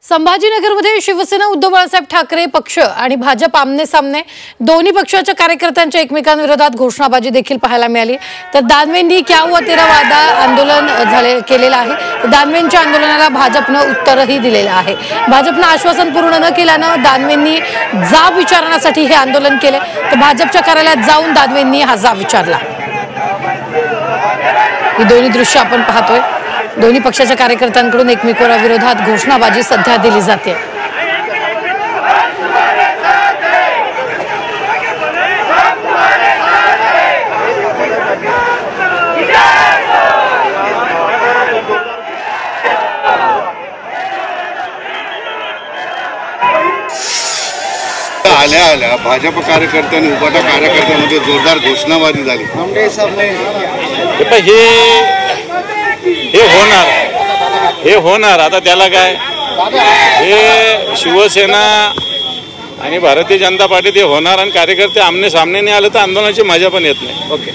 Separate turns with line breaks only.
संभाजीनगरमध्ये शिवसेना उद्धव बाळासाहेब ठाकरे पक्ष आणि भाजप आमने सामने दोन्ही पक्षाच्या कार्यकर्त्यांच्या एकमेकांविरोधात घोषणाबाजी देखील पाहायला मिळाली। तर दानवेंनी क्या हुआ तेरा वादा आंदोलन केलेलं आहे। दानवेंच्या आंदोलनाला भाजपनं उत्तरही दिलेलं आहे। भाजपनं आश्वासन पूर्ण न केल्यानं दानवेंनी जाब विचारण्यासाठी हे आंदोलन केले। तर भाजपच्या कार्यालयात जाऊन दानवेंनी हा जाब विचारला। ही दोन्ही दृश्य आपण पाहतोय। दोन्ही पक्षाच्या कार्यकर्त्यांकडून एकमेकांविरोधात घोषणाबाजी सध्या दिली जाते।
आल्या भाजप कार्यकर्त्यांनी उभाटा कार्यकर्त्यांमध्ये जोरदार घोषणाबाजी झाली।
हे होणार आता त्याला काय, हे शिवसेना आणि भारतीय जनता पार्टी ते होणार आणि कार्यकर्ते आमने सामने नाही आले तर आंदोलनाची मजा पण येत नाही। ओके।